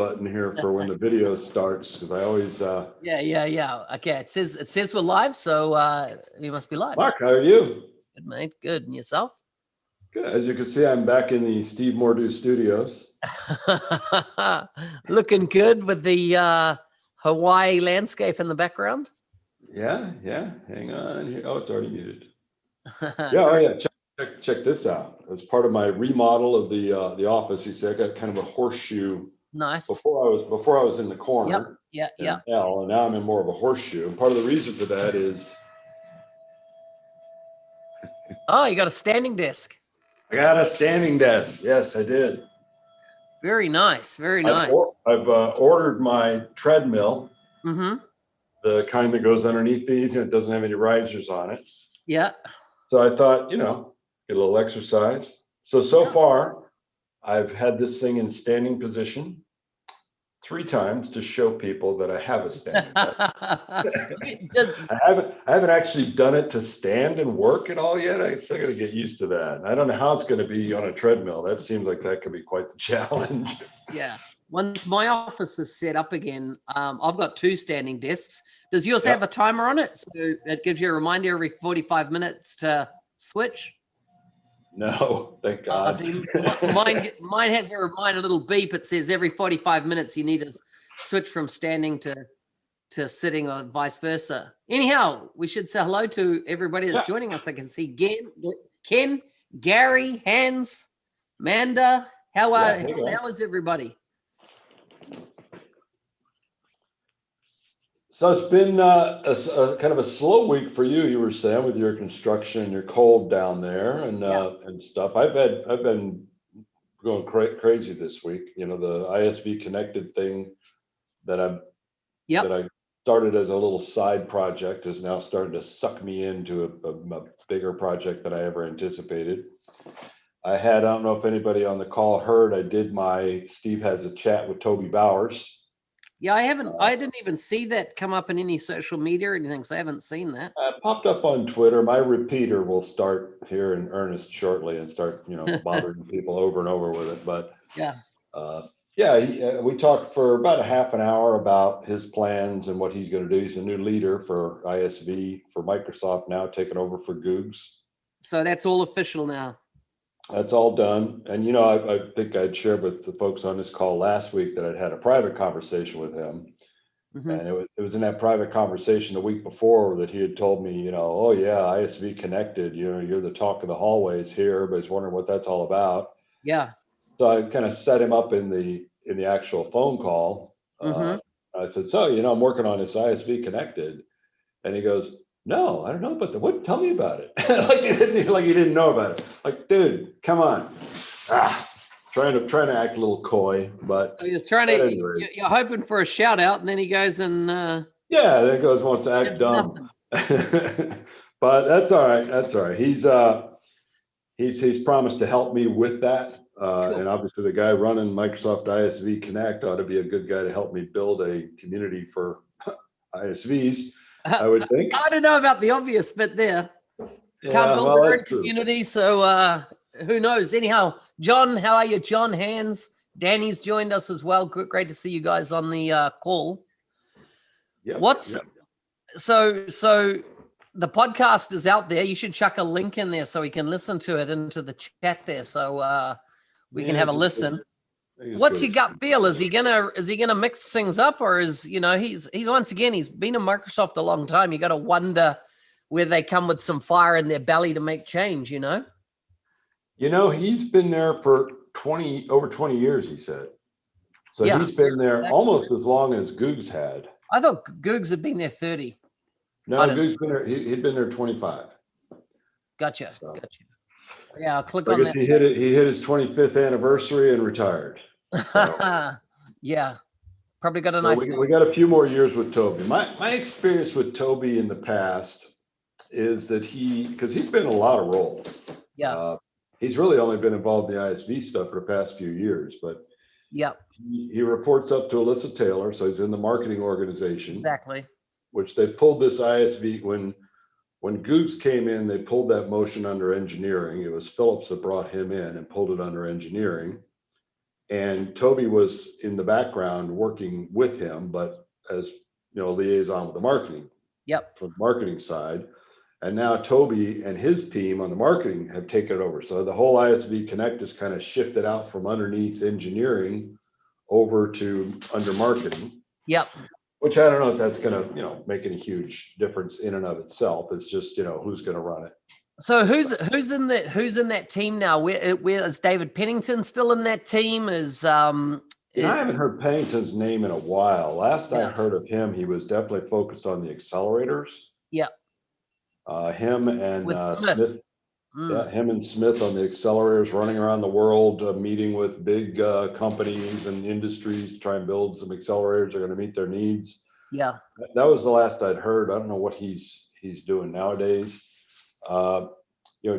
button here for when the video starts, because I always Yeah. Okay, it says we're live, so we must be live. Mark, how are you? Good, mate. Good. And yourself? Good. As you can see, I'm back in the Steve Mordue studios. Looking good with the Hawaii landscape in the background. Yeah. Hang on here. Oh, it's already muted. Yeah. Check this out. As part of my remodel of the office, you see I got kind of a horseshoe. Nice. Before I was in the corner. Yeah. L, and now I'm in more of a horseshoe. And part of the reason for that is Oh, you got a standing desk. I got a standing desk. Yes, I did. Very nice. Very nice. I've ordered my treadmill. Mm-hmm. The kind that goes underneath these, and it doesn't have any risers on it. Yeah. So I thought, get a little exercise. So far, I've had this thing in standing position 3 times to show people that I have a standing desk. I haven't actually done it to stand and work at all yet. I still got to get used to that. I don't know how it's going to be on a treadmill. That seems like that could be quite the challenge. Yeah. Once my office is set up again, I've got 2 standing desks. Does yours have a timer on it? So it gives you a reminder every 45 minutes to switch? No, thank God. See, mine has a little beep. It says every 45 minutes you need to switch from standing to sitting or vice versa. Anyhow, we should say hello to everybody that's joining us. I can see Ken, Gary, Hans, Amanda. How is everybody? So it's been a kind of a slow week for you. You were saying with your construction, you're cold down there and stuff. I've been going crazy this week. The ISV connected thing that I started as a little side project is now starting to suck me into a bigger project than I ever anticipated. I don't know if anybody on the call heard, I did my Steve Has a Chat with Toby Bowers. Yeah, I didn't even see that come up in any social media or anything, so I haven't seen that. It popped up on Twitter. My repeater will start here in earnest shortly and start, bothering people over and over with it. But we talked for about a half an hour about his plans and what he's going to do. He's a new leader for ISV for Microsoft now, taking over for Googs. So that's all official now. That's all done. And, I think I'd shared with the folks on this call last week that I'd had a private conversation with him. Mm-hmm. And it was in that private conversation the week before that he had told me, oh yeah, ISV connected, you're the talk of the hallways here. Everybody's wondering what that's all about. Yeah. So I kind of set him up in the actual phone call. Mm-hmm. I said, so, I'm working on this ISV connected. And he goes, no, I don't know about what. Tell me about it. like he didn't know about it. Like, dude, come on. Trying to act a little coy, but so he's trying to. You're hoping for a shout out, and then he goes and. There goes wants to act dumb. But that's all right. That's all right. He's promised to help me with that. Cool. And obviously, the guy running Microsoft ISV Connect ought to be a good guy to help me build a community for ISVs. I would think. I don't know about the obvious bit there. Can't build their own community, so who knows? Anyhow, John, how are you? John, Hans, Danny's joined us as well. Great to see you guys on the call. So the podcast is out there. You should chuck a link in there so we can listen to it into the chat there, so we can have a listen. What's your gut feel? Is he gonna mix things up, or is he's once again, he's been in Microsoft a long time. You got to wonder where they come with some fire in their belly to make change. He's been there for over 20 years. He said so. Yeah, he's been there almost as long as Googs had. I thought Googs had been there 30. No, Googs been there. He'd been there 25. Gotcha. Yeah, I'll click on that. He hit his 25th anniversary and retired. So. Yeah, probably got a nice. We got a few more years with Toby. My experience with Toby in the past is that because he's been in a lot of roles. Yeah. He's really only been involved in the ISV stuff for the past few years, but he reports up to Alyssa Taylor, so he's in the marketing organization. Exactly. Which they pulled this ISV when Googs came in, they pulled that motion under engineering. It was Phillips that brought him in and pulled it under engineering. and Toby was in the background working with him, but as liaison with the marketing. Yep. From the marketing side. And now Toby and his team on the marketing have taken it over. So the whole ISV Connect is kind of shifted out from underneath engineering over to under marketing. Yep. Which I don't know if that's going to, make any huge difference in and of itself. It's just, who's going to run it. So who's in that team now? Where is David Pennington still in that team? I haven't heard Pennington's name in a while. Last I heard of him, he was definitely focused on the accelerators. Yeah. Him and Smith. Yeah, him and Smith on the accelerators, running around the world, meeting with big companies and industries to try and build some accelerators that are going to meet their needs. Yeah. That was the last I'd heard. I don't know what he's doing nowadays.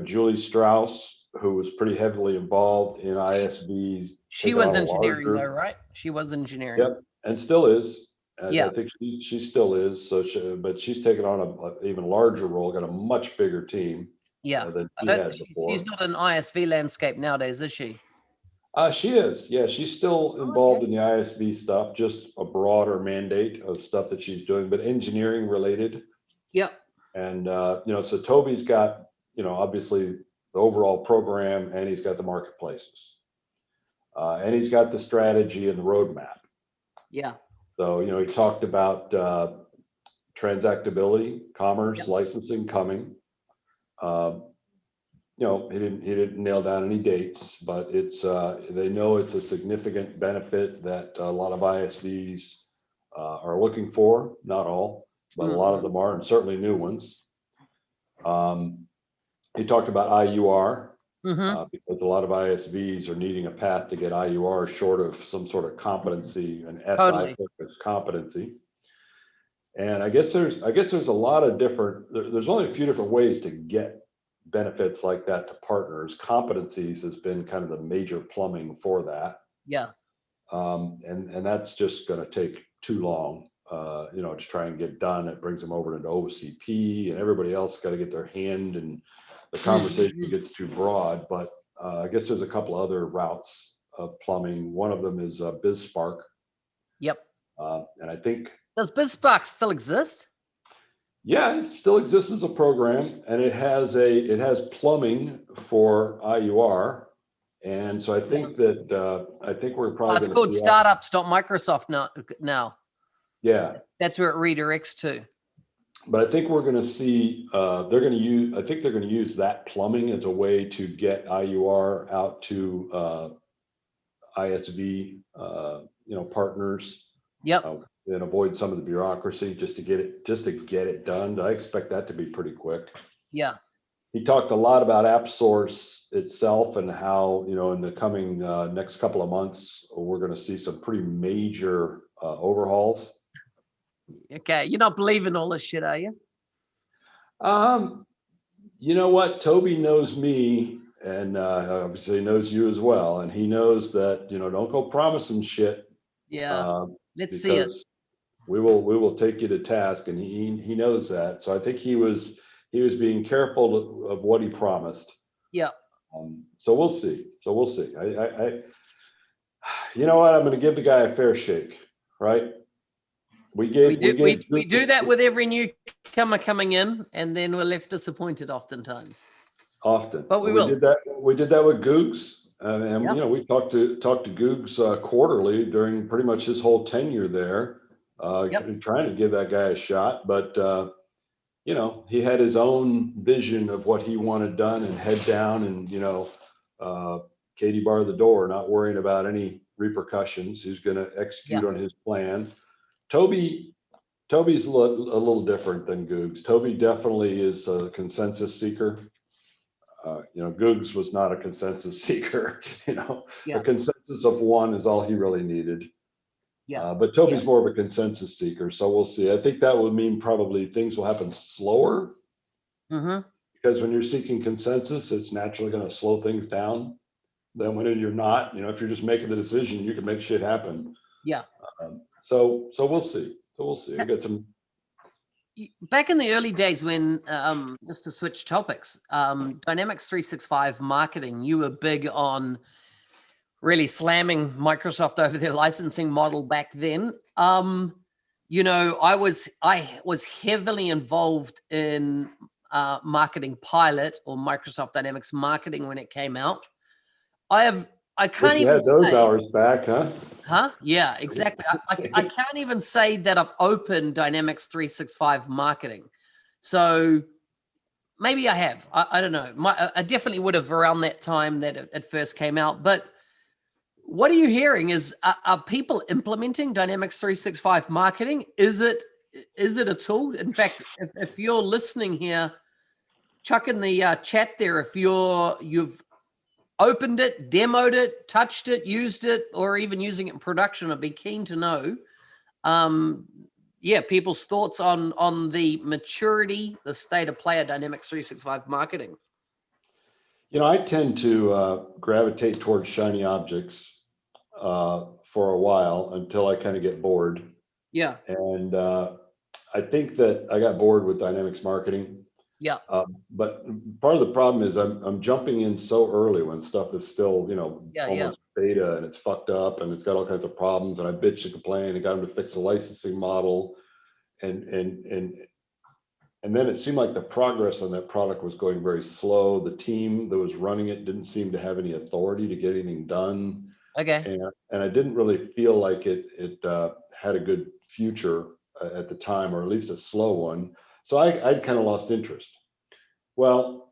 Julie Strauss, who was pretty heavily involved in ISVs. She was engineering though, right? She was engineering. Yep, and still is. Yeah. I think she still is. So, but she's taken on an even larger role, got a much bigger team. Yeah. Than she had before. She's not an ISV landscape nowadays, is she? She is. Yeah, she's still involved in the ISV stuff, just a broader mandate of stuff that she's doing, but engineering related. Yep. And, so Toby's got, obviously the overall program, and he's got the marketplaces. And he's got the strategy and the roadmap. Yeah. So, he talked about transactability, commerce, licensing coming. He didn't nail down any dates, but it's they know it's a significant benefit that a lot of ISVs are looking for. Not all, but a lot of them are, and certainly new ones. He talked about IUR because a lot of ISVs are needing a path to get IUR short of some sort of competency, an SI focused competency. And I guess there's a lot of there's only a few different ways to get benefits like that to partners. Competencies has been kind of the major plumbing for that. Yeah. And that's just going to take too long, to try and get done. It brings them over into OCP, and everybody else got to get their hand, and the conversation gets too broad. But I guess there's a couple other routes of plumbing. One of them is BizSpark. Yep. And I think. Does BizSpark still exist? Yeah, it still exists as a program, and it has plumbing for IUR, and so I think that we're probably. It's called startups.microsoft now. Yeah, that's where it redirects to. But I think we're going to see they're going to use that plumbing as a way to get IUR out to ISV partners. Yep. And avoid some of the bureaucracy just to get it done. I expect that to be pretty quick. Yeah. He talked a lot about AppSource itself and how, in the coming next couple of months, we're going to see some pretty major overhauls. Okay. You're not believing all this shit, are you? You know what? Toby knows me, and obviously knows you as well. And he knows that, don't go promising shit. Yeah. Let's see it. We will take you to task, and he knows that. So I think he was being careful of what he promised. Yeah. So we'll see. I you know what? I'm going to give the guy a fair shake, right? We do that with every newcomer coming in, and then we're left disappointed oftentimes. Often, but we will. We did that with Googs, and we talked to Googs quarterly during pretty much his whole tenure there. Trying to give that guy a shot, but he had his own vision of what he wanted done, and head down, and Katie bar the door, not worrying about any repercussions. He's going to execute on his plan. Toby's a little different than Googs. Toby definitely is a consensus seeker. Googs was not a consensus seeker. A consensus of one is all he really needed. Yeah. But Toby's more of a consensus seeker, so we'll see. I think that would mean probably things will happen slower. Because when you're seeking consensus, it's naturally going to slow things down. Then when you're not, if you're just making the decision, you can make shit happen. Yeah. So we'll see. I got some. Back in the early days when, just to switch topics, Dynamics 365 marketing, you were big on really slamming Microsoft over their licensing model back then. You know, I was heavily involved in Marketing Pilot or Microsoft Dynamics Marketing when it came out. I can't You even had those say, hours back, huh? huh? Yeah, exactly. I can't even say that I've opened Dynamics 365 Marketing. So maybe I have. I don't know. I definitely would have around that time that it first came out. But what are you hearing? Are people implementing Dynamics 365 Marketing? Is it a tool? In fact, if you're listening here, chuck in the chat there if you've opened it, demoed it, touched it, used it, or even using it in production. I'd be keen to know. Yeah, people's thoughts on the maturity, the state of play of Dynamics 365 Marketing. You know, I tend to gravitate towards shiny objects for a while until I kind of get bored. Yeah. And I think that I got bored with Dynamics Marketing. Yeah. But part of the problem is I'm jumping in so early when stuff is still, you know, almost beta and it's fucked up and it's got all kinds of problems. And I bitched and complained and got them to fix the licensing model. And then it seemed like the progress on that product was going very slow. The team that was running it didn't seem to have any authority to get anything done. Okay. And I didn't really feel like it had a good future at the time, or at least a slow one. So I'd kind of lost interest. Well,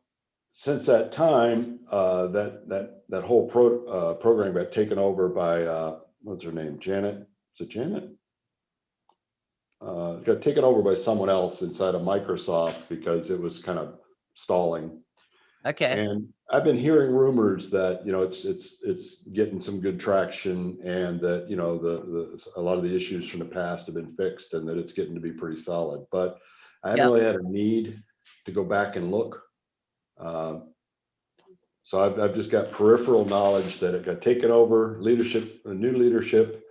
since that time, that whole program got taken over by what's her name, Janet? Is it Janet? Got taken over by someone else inside of Microsoft because it was kind of stalling. Okay. And I've been hearing rumors that, you know, it's getting some good traction, and that, you know, a lot of the issues from the past have been fixed, and that it's getting to be pretty solid. But I haven't really had a need to go back and look. So I've just got peripheral knowledge that it got taken over, new leadership,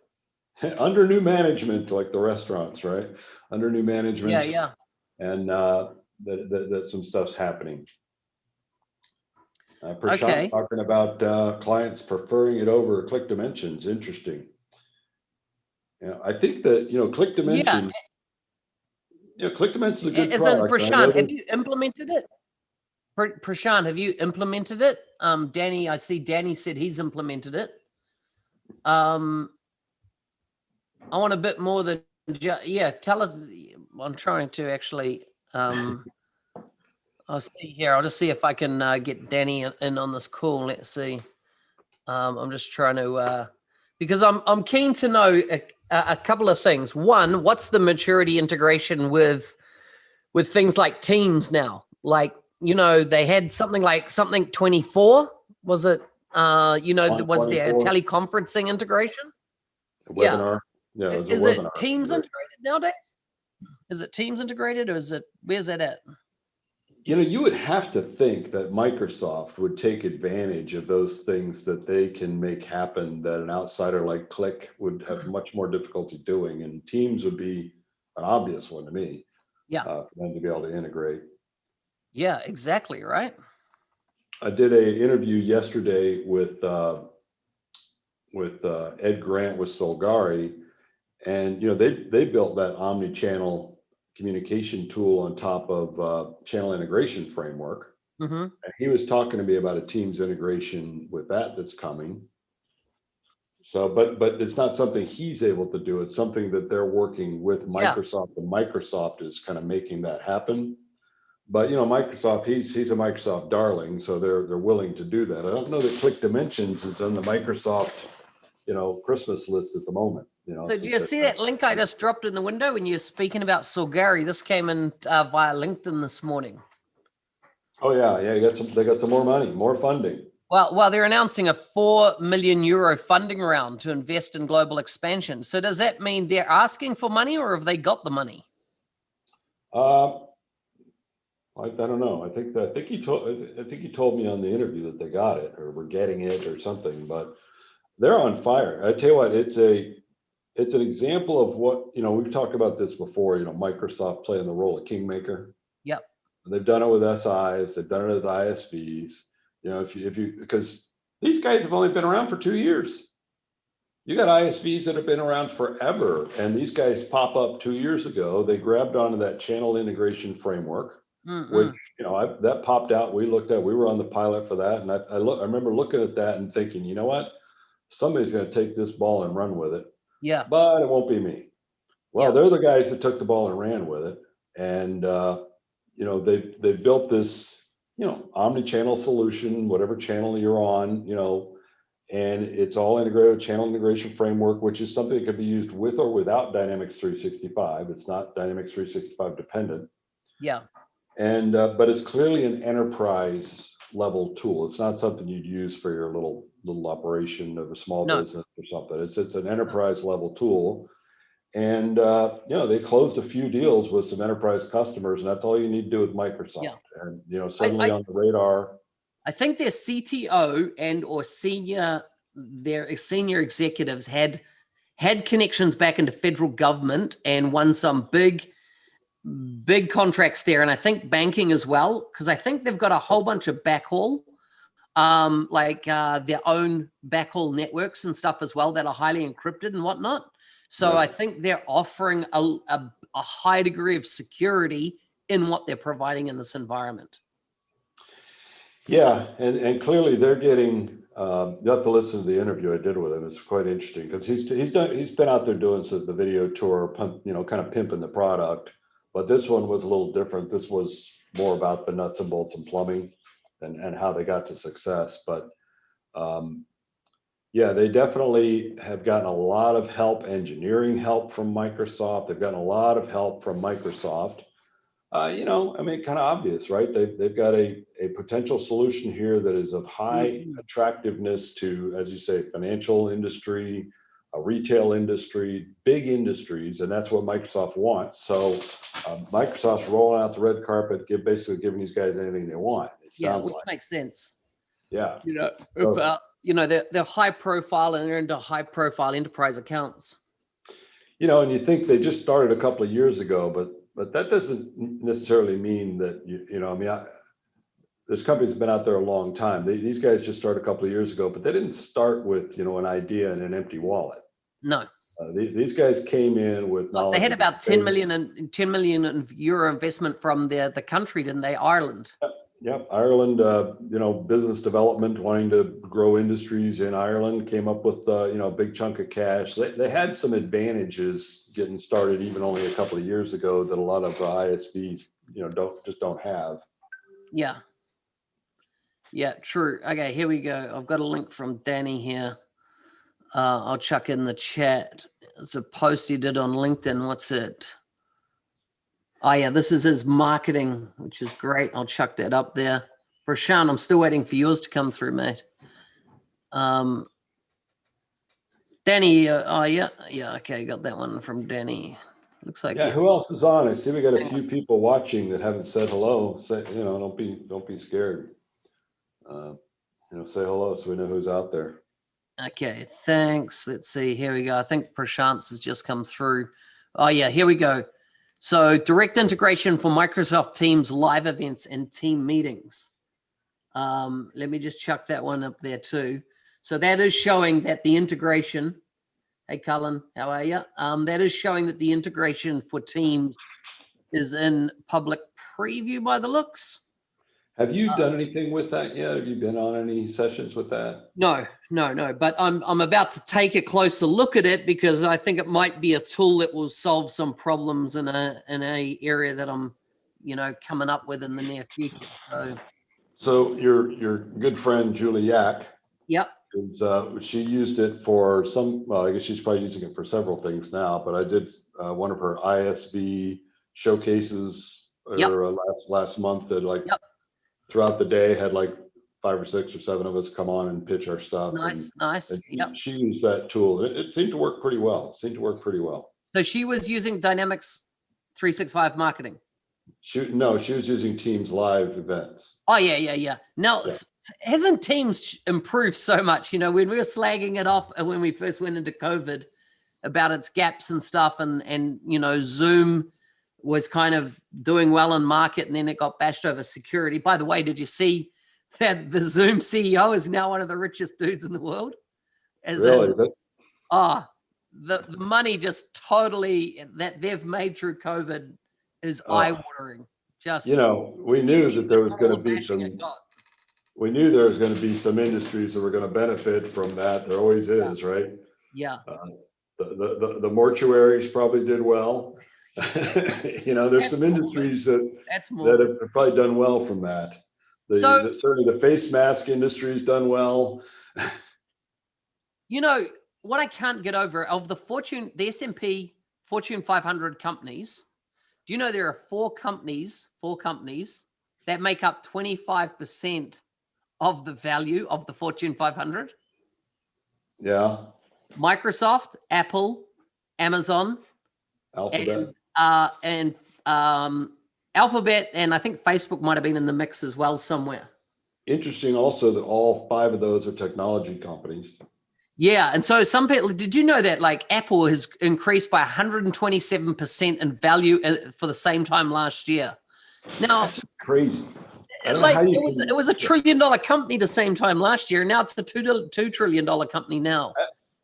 under new management, like the restaurants, right? Under new management. Yeah. And that some stuff's happening. Prashant talking about clients preferring it over Click Dimensions. Interesting. Yeah, I think that, you know, Click Dimension. Yeah, Click Dimensions is a good product. Prashant, have you implemented it? Prashant, have you implemented it? Danny, I see Danny said he's implemented it. I want a bit more than tell us. I'm trying to actually I'll see here. I'll just see if I can get Danny in on this call. Let's see. I'm just trying to because I'm keen to know a couple of things. One, what's the maturity integration with things like Teams now? Like, you know, they had something 24. Was it? You know, was there a teleconferencing integration? Webinar. Yeah, it was is a it webinar. Teams integrated nowadays? Is it Teams integrated, or is it, where's that at? You know, you would have to think that Microsoft would take advantage of those things that they can make happen that an outsider like Click would have much more difficulty doing, and Teams would be an obvious one to me. Yeah. For them to be able to integrate. Yeah, exactly, right. I did a interview yesterday with Ed Grant with Solgari, and, you know, they built that omni-channel communication tool on top of channel integration framework. Mm-hmm. And he was talking to me about a Teams integration with that's coming. So, but it's not something he's able to do. It's something that they're working with Microsoft, and Microsoft is kind of making that happen. But, you know, Microsoft, he's a Microsoft darling, so they're willing to do that. I don't know that Click Dimensions is on the Microsoft, you know, Christmas list at the moment. You know, so do you see that link I just dropped in the window when you're speaking about Solgari? This came in via LinkedIn this morning. Oh yeah, they got some more money, more funding. Well, they're announcing a €4 million funding round to invest in global expansion. So does that mean they're asking for money, or have they got the money? I don't know. I think he told me on the interview that they got it, or were getting it, or something. But they're on fire. I tell you what, it's an example of what, you know, we've talked about this before. You know, Microsoft playing the role of kingmaker. Yep. They've done it with SIs. They've done it with ISVs. You know, if you because These guys have only been around for 2 years. You got ISVs that have been around forever, and these guys pop up 2 years ago. They grabbed onto that channel integration framework, which, that popped out. We looked at, we were on the pilot for that. And I remember looking at that and thinking, you know what? Somebody's going to take this ball and run with it. Yeah. But it won't be me. Well, they're the guys that took the ball and ran with it. And, they built this, omni-channel solution, whatever channel you're on, and it's all integrated with channel integration framework, which is something that can be used with or without Dynamics 365. It's not Dynamics 365 dependent. Yeah. And, but it's clearly an enterprise level tool. It's not something you'd use for your little operation of a small business or something. It's an enterprise level tool. And, they closed a few deals with some enterprise customers, and that's all you need to do with Microsoft. Yeah. And, suddenly on the radar. I think their CTO and or their senior executives had connections back into federal government and won some big contracts there. And I think banking as well, because I think they've got a whole bunch of backhaul, their own backhaul networks and stuff as well that are highly encrypted and whatnot. So I think they're offering a high degree of security in what they're providing in this environment. Yeah, and clearly they're getting. You have to listen to the interview I did with him. It's quite interesting because he's been out there doing the video tour, kind of pimping the product. But this one was a little different. This was more about the nuts and bolts and plumbing, and how they got to success. But they definitely have gotten a lot of help, engineering help from Microsoft. They've gotten a lot of help from Microsoft. Kind of obvious, right? They've got a potential solution here that is of high attractiveness to, as you say, financial industry, retail industry, big industries, and that's what Microsoft wants. So Microsoft's rolling out the red carpet, basically giving these guys anything they want. Which makes sense. Yeah. They're high profile and they're into high profile enterprise accounts. And you think they just started a couple of years ago, but that doesn't necessarily mean that this company's been out there a long time. These guys just started a couple of years ago, but they didn't start with an idea and an empty wallet. No. These guys came in with knowledge. They had about 10 million euro investment from the country, didn't they? Ireland. Yep. Ireland, business development, wanting to grow industries in Ireland, came up with, a big chunk of cash. They had some advantages getting started even only a couple of years ago that a lot of ISVs, don't have. Yeah. Yeah, true. Okay, here we go. I've got a link from Danny here. I'll chuck in the chat. It's a post he did on LinkedIn. What's it? Oh yeah, this is his marketing, which is great. I'll chuck that up there. Prashant, I'm still waiting for yours to come through, mate. Danny, okay, got that one from Danny. Looks like who else is on? I see we got a few people watching that haven't said hello. Say, don't be scared. Say hello so we know who's out there. Okay, thanks. Let's see. Here we go. I think Prashant's has just come through. Oh yeah, here we go. So direct integration for Microsoft Teams live events and team meetings. Let me just chuck that one up there too. So that is showing that the integration. Hey, Cullen, how are you? That is showing that the integration for Teams is in public preview by the looks. Have you done anything with that yet? Have you been on any sessions with that? No. But I'm about to take a closer look at it because I think it might be a tool that will solve some problems in a area that I'm, coming up with in the near future. So your good friend Julie Yak. Yep. She used it for I guess she's probably using it for several things now. But I did one of her ISV showcases last month that throughout the day had 5 or 6 or 7 of us come on and pitch our stuff. Nice. And she used that tool. It seemed to work pretty well. So she was using Dynamics 365 marketing. She was using Teams live events. Oh yeah. Now, hasn't Teams improved so much? When we were slagging it off and when we first went into COVID about its gaps and stuff, and Zoom was kind of doing well in market, and then it got bashed over security. By the way, did you see that the Zoom CEO is now one of the richest dudes in the world. As Really? the money just totally that they've made through COVID is eye-watering. Just we knew that there was going to be bashing it, God. we knew there was going to be some industries that were going to benefit from that. There always is, right? Yeah. The mortuaries probably did well. There's That's some more, industries that That's more. that have probably done well from that. Certainly the face mask industry has done well. What I can't get over of the S&P Fortune 500 companies, do you know there are four companies that make up 25% of the value of the Fortune 500? Yeah. Microsoft, Apple, Amazon, Alphabet. and Alphabet, and I think Facebook might have been in the mix as well somewhere. Interesting also that all five of those are technology companies. Yeah, and so some people, did you know that like Apple has increased by 127% in value for the same time last year? Now, that's crazy. Like it was $1 trillion company the same time last year. Now it's a $2 trillion company now.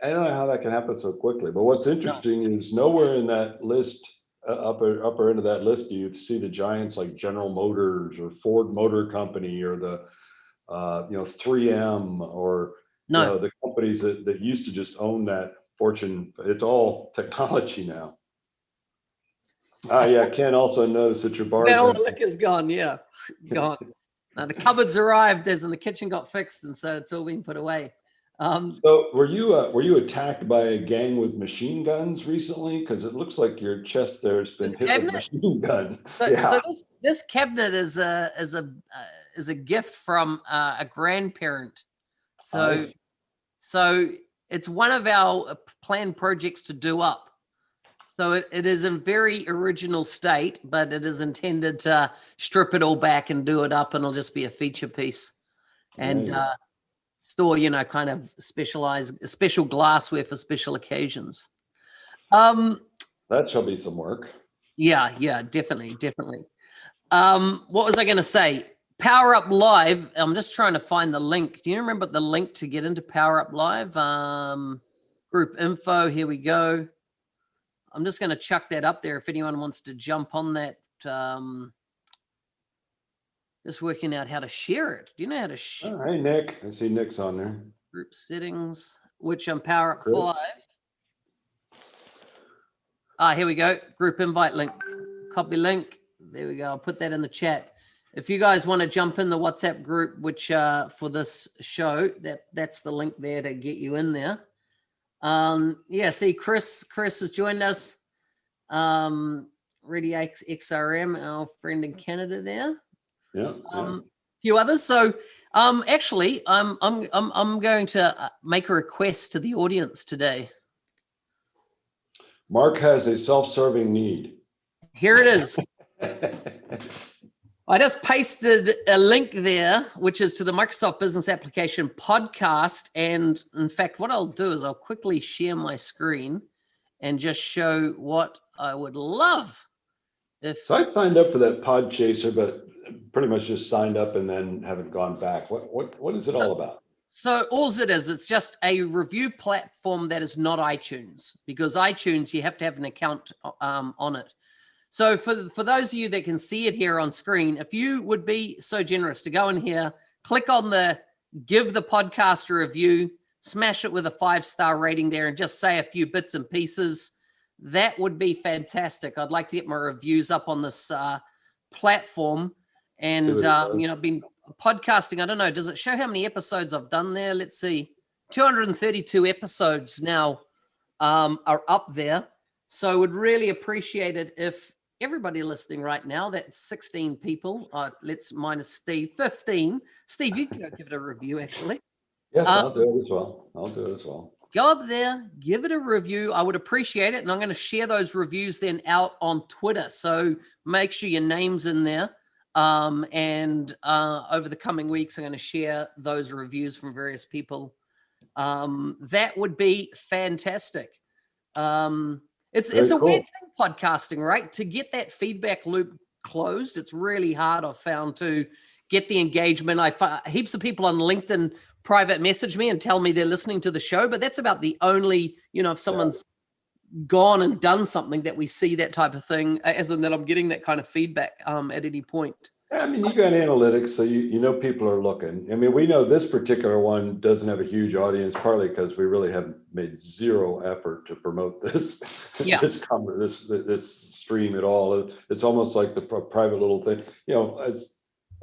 I don't know how that can happen so quickly. But what's interesting is nowhere in that list, upper end of that list, do you see the giants like General Motors or Ford Motor Company or the 3M or the companies that used to just own that fortune. It's all technology now. Yeah, Ken also noticed that your bar. All the liquor's gone. Yeah, gone. Now the cupboards arrived, as in the kitchen got fixed, and so it's all been put away. So were you attacked by a gang with machine guns recently? Because it looks like your chest there's been hit with a machine gun. So this cabinet is a gift from a grandparent. So it's one of our planned projects to do up. So it is in very original state, but it is intended to strip it all back and do it up, and it'll just be a feature piece. And store, kind of special glassware for special occasions. That shall be some work. Yeah, definitely. What was I going to say? PowerUp Live. I'm just trying to find the link. Do you remember the link to get into PowerUp Live? Group info. Here we go. I'm just going to chuck that up there if anyone wants to jump on that. Just working out how to share it. Do you know how to share? Hey, Nick. I see Nick's on there. Group settings, which on PowerUp 5. Here we go. Group invite link. Copy link. There we go. I'll put that in the chat. If you guys want to jump in the WhatsApp group, which for this show, that's the link there to get you in there. See, Chris has joined us. Ready XRM, our friend in Canada there. Yeah. A few others. So actually I'm going to make a request to the audience today. Mark has a self-serving need. Here it is. I just pasted a link there, which is to the Microsoft Business Application podcast. And in fact, what I'll do is I'll quickly share my screen and just show what I would love. So I signed up for that Pod Chaser, but pretty much just signed up and then haven't gone back. What is it all about? So all it is, it's just a review platform that is not iTunes, because iTunes, you have to have an account on it. So for those of you that can see it here on screen, if you would be so generous to go in here, click on the give the podcast a review, smash it with a 5-star rating there, and just say a few bits and pieces, that would be fantastic. I'd like to get my reviews up on this platform. And, I've been podcasting. I don't know. Does it show how many episodes I've done there? Let's see. 232 episodes now are up there. So I would really appreciate it if everybody listening right now, that's 16 people. Let's minus Steve, 15. Steve, you can go give it a review, actually. Yes, I'll do it as well. Go up there, give it a review. I would appreciate it. And I'm going to share those reviews then out on Twitter. So make sure your name's in there. And over the coming weeks, I'm going to share those reviews from various people. That would be fantastic. It's a weird thing, podcasting, right? To get that feedback loop closed, it's really hard, I've found, to get the engagement. Heaps of people on LinkedIn private message me and tell me they're listening to the show, but that's about the only, if someone's gone and done something that we see that type of thing, as in that I'm getting that kind of feedback at any point. I mean, you got analytics, so you know people are looking. I mean, we know this particular one doesn't have a huge audience, partly because we really have made zero effort to promote this this stream at all. It's almost like the private little thing.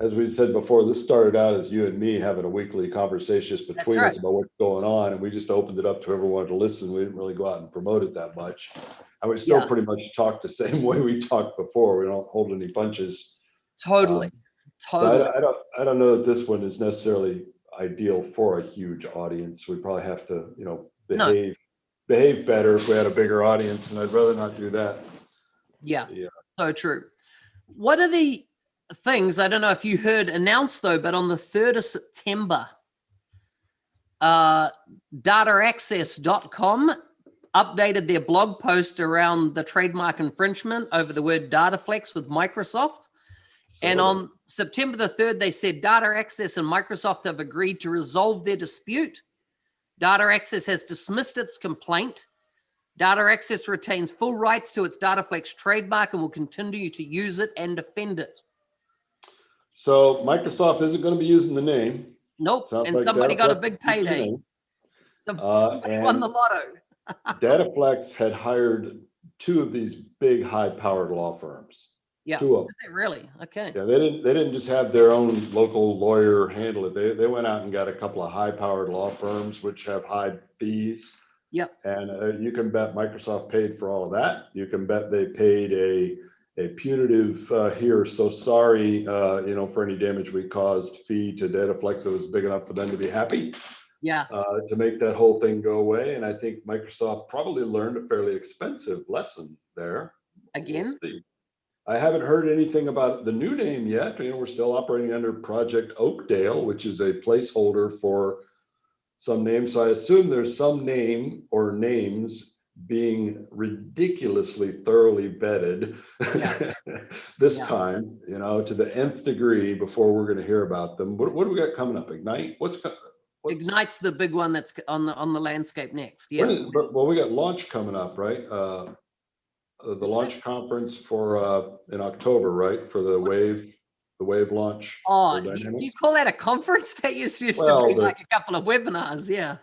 As we said before, this started out as you and me having a weekly conversation just between us about what's going on, and we just opened it up to everyone to listen. We didn't really go out and promote it that much, and we still pretty much talk the same way we talked before. We don't hold any punches. Totally. So I don't know that this one is necessarily ideal for a huge audience. We probably have to, behave better if we had a bigger audience, and I'd rather not do that. Yeah. So true. What are the things, I don't know if you heard announced though, but on the 3rd of September, dataaccess.com updated their blog post around the trademark infringement over the word Dataflex with Microsoft. And on September the 3rd, they said Data Access and Microsoft have agreed to resolve their dispute. Data Access has dismissed its complaint. Data Access retains full rights to its Dataflex trademark and will continue to use it and defend it. So Microsoft isn't going to be using the name. Nope. And like somebody got a big payday. Somebody won the lotto. Dataflex had hired 2 of these big high-powered law firms. Yeah. 2 of them. Did they really? Okay. Yeah, they didn't just have their own local lawyer handle it. They went out and got a couple of high-powered law firms which have high fees. Yep. And you can bet Microsoft paid for all of that. You can bet they paid a punitive here, so sorry, for any damage we caused fee to Dataflex that was big enough for them to be happy. Yeah. To make that whole thing go away. And I think Microsoft probably learned a fairly expensive lesson there. Again? We'll see. I haven't heard anything about the new name yet. We're still operating under Project Oakdale, which is a placeholder for some name. So I assume there's some name or names being ridiculously thoroughly vetted this time, to the nth degree before we're going to hear about them. What do we got coming up? Ignite? Ignite's the big one that's on the landscape next. Yeah. Well, we got launch coming up, right? The launch conference for in October, right? For the Wave launch. Oh, do you call that a conference? That used to be like a couple of webinars, yeah.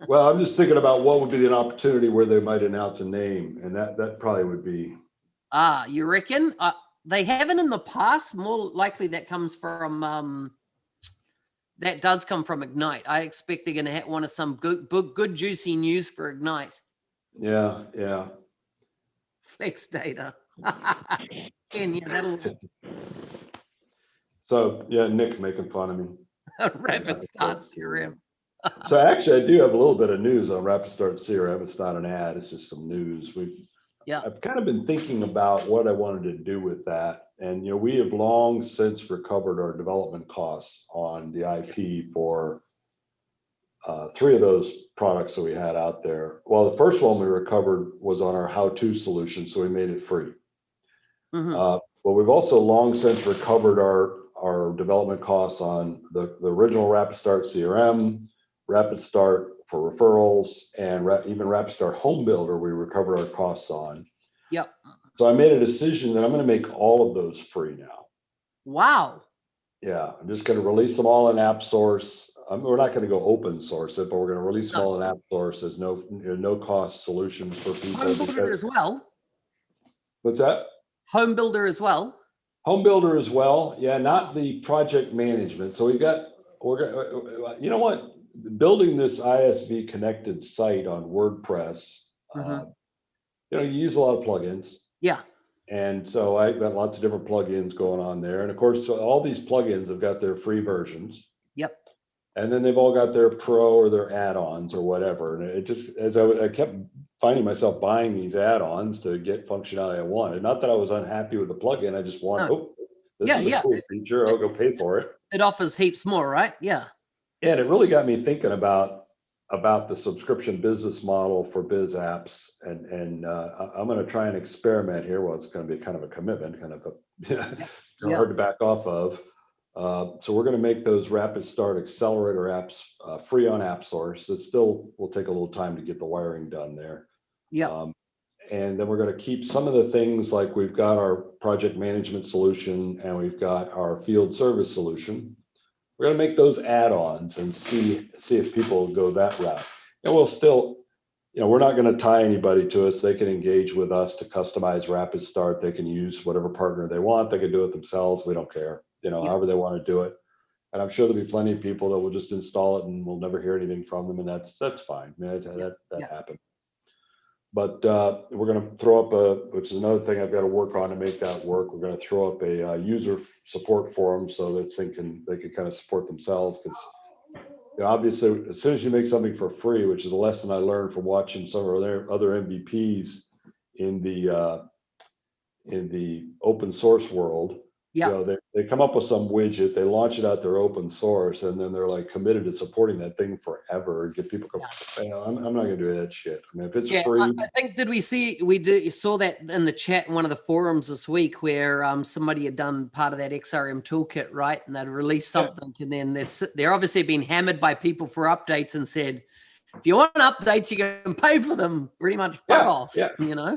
Well, I'm just thinking about what would be an opportunity where they might announce a name, and that probably would be. You reckon? They haven't in the past. More likely that comes from that does come from Ignite. I expect they're going to want some good juicy news for Ignite. Yeah. Flex data. That'll. So Nick making fun of me. Rapid Start CRM. So actually, I do have a little bit of news on Rapid Start CRM. It's not an ad; it's just some news. I've kind of been thinking about what I wanted to do with that, and we have long since recovered our development costs on the IP for 3 of those products that we had out there. Well, the first one we recovered was on our how-to solution, so we made it free. Mm-hmm. But we've also long since recovered our development costs on the original Rapid Start CRM, Rapid Start for referrals, and even Rapid Start Home Builder, we recovered our costs on. Yep. So I made a decision that I'm going to make all of those free now. Wow. Yeah, I'm just going to release them all in App Source. We're not going to go open source it, but we're going to release them all in App Source as no cost solutions for people. Home Builder as well. What's that? Home Builder as well. Home Builder as well. Yeah, not the project management. So we're building this ISV connected site on WordPress. You use a lot of plugins. Yeah. And so I've got lots of different plugins going on there. And of course, all these plugins have got their free versions. Yep. And then they've all got their pro or their add-ons or whatever. And it just, as I kept finding myself buying these add-ons to get functionality I wanted. Not that I was unhappy with the plugin. I just wanted, this is a cool feature. I'll go pay for it. It offers heaps more, right? Yeah. And it really got me thinking about the subscription business model for biz apps. And I'm going to try and experiment here. Well, it's going to be kind of a commitment, hard to back off of. So we're going to make those Rapid Start Accelerator apps free on App Source. It still will take a little time to get the wiring done there. Yeah. And then we're going to keep some of the things, like we've got our project management solution and we've got our field service solution. We're going to make those add-ons and see if people go that route. And we'll still, we're not going to tie anybody to us. They can engage with us to customize Rapid Start. They can use whatever partner they want. They can do it themselves. We don't care, however they want to do it. And I'm sure there'll be plenty of people that will just install it and we'll never hear anything from them. And that's fine. I mean, that happened. But we're going to throw up which is another thing I've got to work on to make that work. We're going to throw up a user support forum so that they can kind of support themselves. Because obviously, as soon as you make something for free, which is a lesson I learned from watching some of their other MVPs in the open source world. They come up with some widget, they launch it out there open source, and then they're like committed to supporting that thing forever and get people I'm not gonna do that shit. I mean, if it's free. I think saw that in the chat in one of the forums this week where somebody had done part of that XRM toolkit, right? And they'd released something, and then they're obviously being hammered by people for updates and said, if you want updates, you can pay for them. Pretty much fuck off. Yeah.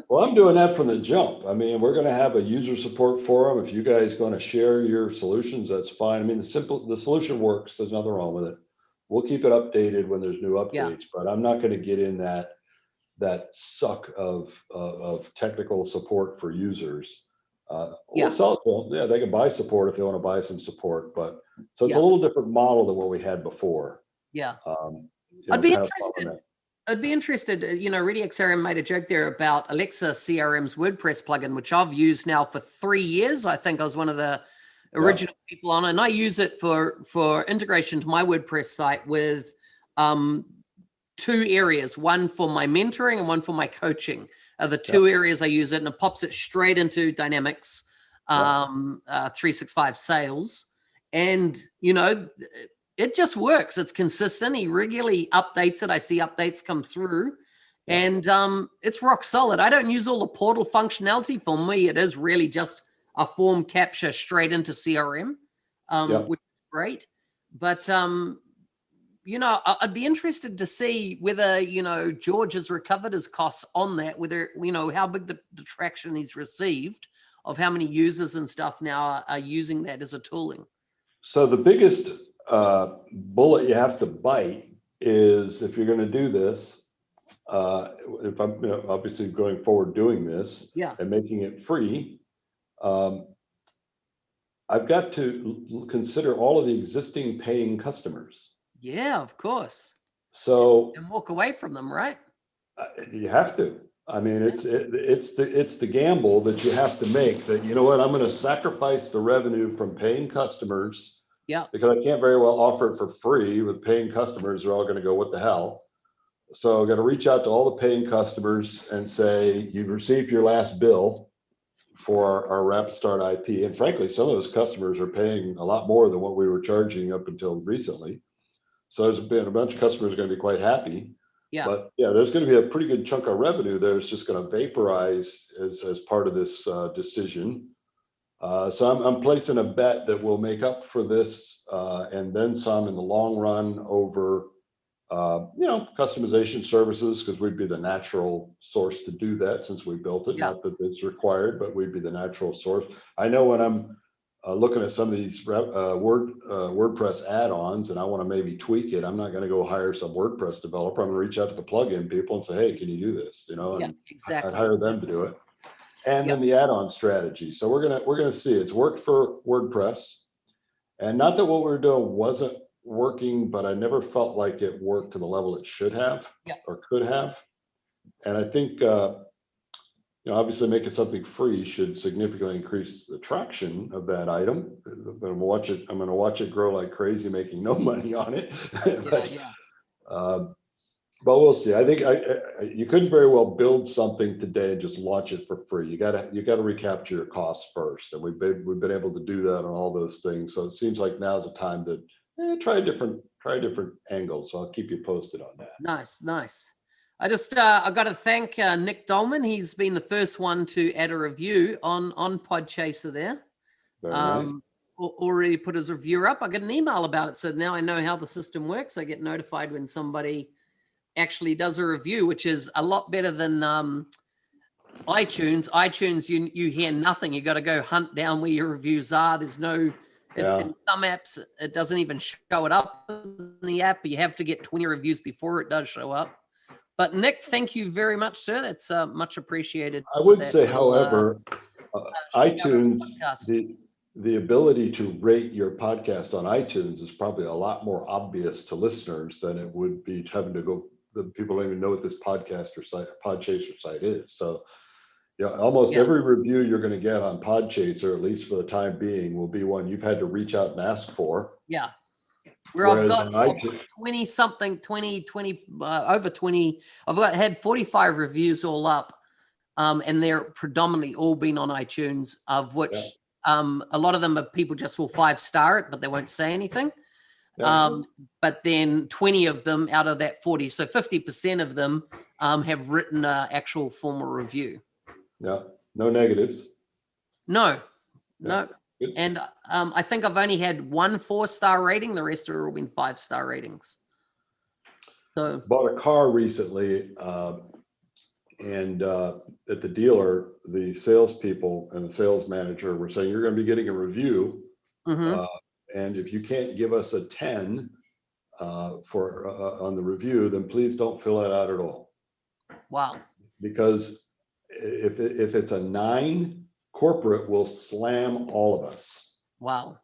Well, I'm doing that from the jump. I mean, we're going to have a user support forum. If you guys going to share your solutions, that's fine. I mean, the solution works. There's nothing wrong with it. We'll keep it updated when there's new updates, but I'm not going to get in that suck of technical support for users. We'll sell it to them. Yeah, they can buy support if they want to buy some support, but so it's a little different model than what we had before. Yeah. I'd be interested. ReadyXRM made a joke there about Alexa CRM's WordPress plugin, which I've used now for 3 years. I think I was one of the original people on it, and I use it for integration to my WordPress site with 2 areas, one for my mentoring and one for my coaching. Are the 2 areas I use it, and it pops it straight into Dynamics 365 sales, and it just works. It's consistent. He regularly updates it. I see updates come through, and it's rock solid. I don't use all the portal functionality. For me, it is really just a form capture straight into CRM, which is great. But I'd be interested to see whether George has recovered his costs on that. Whether how big the traction he's received, of how many users and stuff now are using that as a tooling. So the biggest bullet you have to bite is, if you're going to do this, if I'm obviously going forward doing this and making it free, I've got to consider all of the existing paying customers. Yeah, of course. So and walk away from them, right? You have to. I mean, it's the gamble that you have to make, that I'm going to sacrifice the revenue from paying customers. Yeah. Because I can't very well offer it for free. With paying customers, they're all going to go, what the hell? So I've got to reach out to all the paying customers and say, you've received your last bill for our Rapid Start IP. And frankly, some of those customers are paying a lot more than what we were charging up until recently. So there's been a bunch of customers going to be quite happy. Yeah. But there's going to be a pretty good chunk of revenue there. It's just going to vaporize as part of this decision. So I'm placing a bet that we'll make up for this and then some in the long run over, customization services, because we'd be the natural source to do that since we built it. Not that it's required, but we'd be the natural source. I know when I'm looking at some of these WordPress add-ons and I want to maybe tweak it, I'm not going to go hire some WordPress developer. I'm going to reach out to the plugin people and say, hey, can you do this? And exactly. I'd hire them to do it. And then the add-on strategy. So we're gonna see. It's worked for WordPress, and not that what we were doing wasn't working, but I never felt like it worked to the level it should have or could have. And I think obviously making something free should significantly increase the traction of that item. I'm gonna watch it grow like crazy, making no money on it. But we'll see. I think you couldn't very well build something today and just launch it for free. You got to recapture your costs first, and we've been able to do that on all those things. So it seems like now's the time to try a different angle. So I'll keep you posted on that. Nice. I got to thank Nick Dolman. He's been the first one to add a review on Podchaser there. Very nice. already put his review up. I got an email about it, so now I know how the system works. I get notified when somebody actually does a review, which is a lot better than iTunes. iTunes, you hear nothing. You got to go hunt down where your reviews are. There's no. In some apps, it doesn't even show it up in the app. You have to get 20 reviews before it does show up. But Nick, thank you very much, sir. That's much appreciated. I would say, however, iTunes, the ability to rate your podcast on iTunes is probably a lot more obvious to listeners than it would be having to go. The people don't even know what this podcaster site, Podchaser site is. So, almost every review you're going to get on Podchaser, at least for the time being, will be one you've had to reach out and ask for. Yeah. I've got 20 something, 20, over 20. I've had 45 reviews all up. And they're predominantly all been on iTunes, of which a lot of them are people just will 5-star it, but they won't say anything. But then 20 of them out of that 40, so 50% of them have written an actual formal review. Yeah, no negatives. No. Good. And I think I've only had 1 4-star rating. The rest are all been 5-star ratings. So bought a car recently, and at the dealer, the salespeople and the sales manager were saying, you're going to be getting a review. And if you can't give us a 10 on the review, then please don't fill it out at all. Wow. Because if it's a 9, corporate will slam all of us. Wow.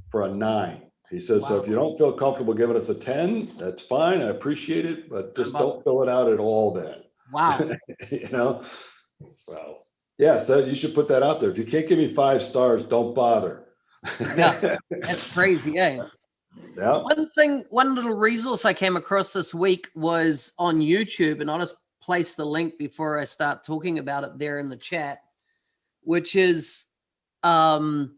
For a 9. He says, so if you don't feel comfortable giving us a 10, that's fine. I appreciate it, but just don't fill it out at all then. Wow. So so you should put that out there. If you can't give me 5 stars, don't bother. Yeah, that's crazy, eh? Yeah. One little resource I came across this week was on YouTube, and I'll just place the link before I start talking about it there in the chat, which is Powerthon,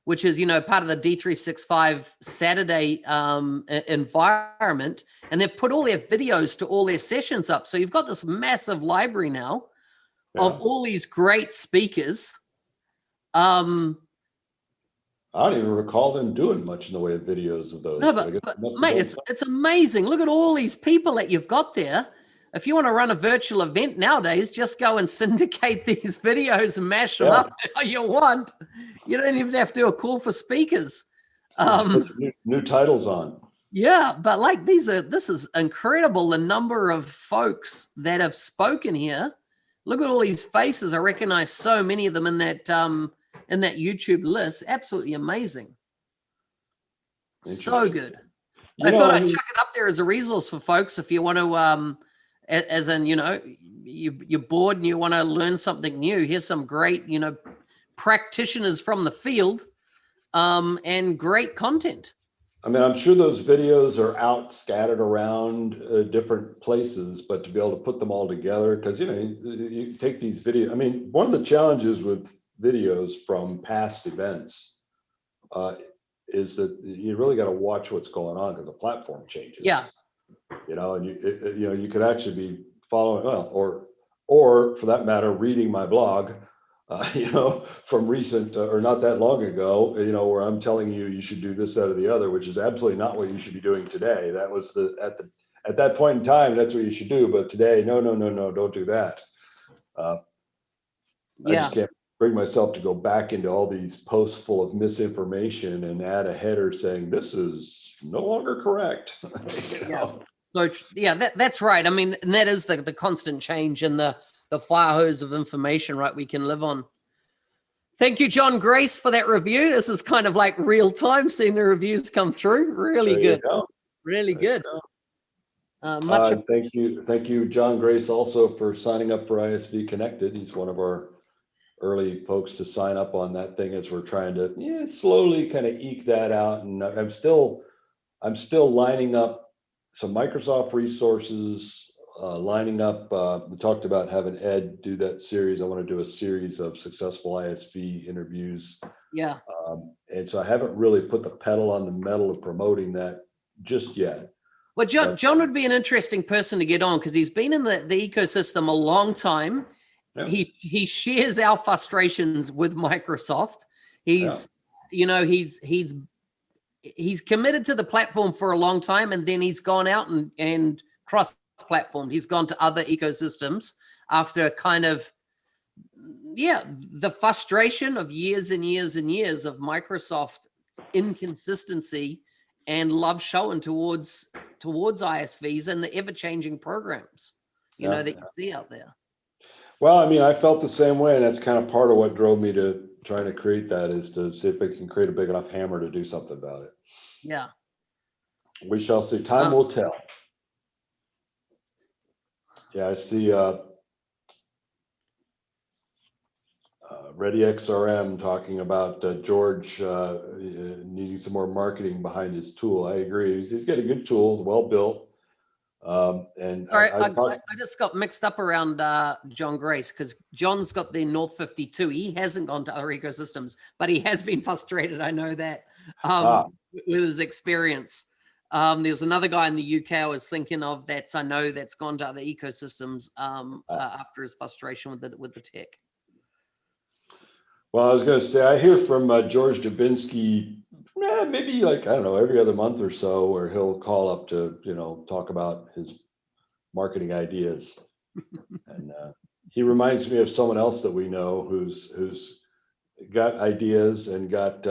which is, part of the D365 Saturday environment. And they've put all their videos to all their sessions up. So you've got this massive library now of all these great speakers. I don't even recall them doing much in the way of videos of those. No, but mate, it's amazing. Look at all these people that you've got there. If you want to run a virtual event nowadays, just go and syndicate these videos and mash them up how you want. You don't even have to do a call for speakers. Put new titles on. Yeah, but this is incredible. The number of folks that have spoken here. Look at all these faces. I recognize so many of them in that YouTube list. Absolutely amazing. So good. I thought I'd chuck it up there as a resource for folks if you want to, as in, you're bored and you want to learn something new. Here's some great, practitioners from the field and great content. I mean, I'm sure those videos are out scattered around different places, but to be able to put them all together, because, you take these videos. I mean, one of the challenges with videos from past events is that you really got to watch what's going on because the platform changes. Yeah. And you could actually be following, or for that matter, reading my blog, from recent or not that long ago, where I'm telling you should do this, that, or the other, which is absolutely not what you should be doing today. That was at that point in time, that's what you should do. But today, no, don't do that. I just can't bring myself to go back into all these posts full of misinformation and add a header saying this is no longer correct. So that's right. I mean, and that is the constant change in the fire hose of information, right? We can live on. Thank you, John Grace, for that review. This is kind of like real time, seeing the reviews come through. Really good. Really good. Thank you, John Grace, also for signing up for ISV Connected. He's one of our early folks to sign up on that thing as we're trying to slowly kind of eke that out. And I'm still lining up some Microsoft resources, lining up. We talked about having Ed do that series. I want to do a series of successful ISV interviews. Yeah. And so I haven't really put the pedal on the metal of promoting that just yet. Well, John would be an interesting person to get on because he's been in the ecosystem a long time. Yep. He shares our frustrations with Microsoft. He's you know, he's committed to the platform for a long time, and then he's gone out and cross-platformed. He's gone to other ecosystems after kind of, the frustration of years and years and years of Microsoft inconsistency and love showing towards ISVs and the ever-changing programs, that you see out there. Well, I mean, I felt the same way, and that's kind of part of what drove me to trying to create that, is to see if we can create a big enough hammer to do something about it. Yeah. We shall see. Time will tell. Yeah, I see ReadyXRM talking about George needing some more marketing behind his tool. I agree. He's got a good tool, well built. And sorry, I just got mixed up around John Grace, because John's got the North 52. He hasn't gone to other ecosystems, but he has been frustrated. I know that with his experience. There's another guy in the UK I was thinking of that's gone to other ecosystems after his frustration with the tech. Well, I was going to say, I hear from George Dubinsky, maybe like, I don't know, every other month or so, where he'll call up to, talk about his marketing ideas. And he reminds me of someone else that we know who's got ideas and got,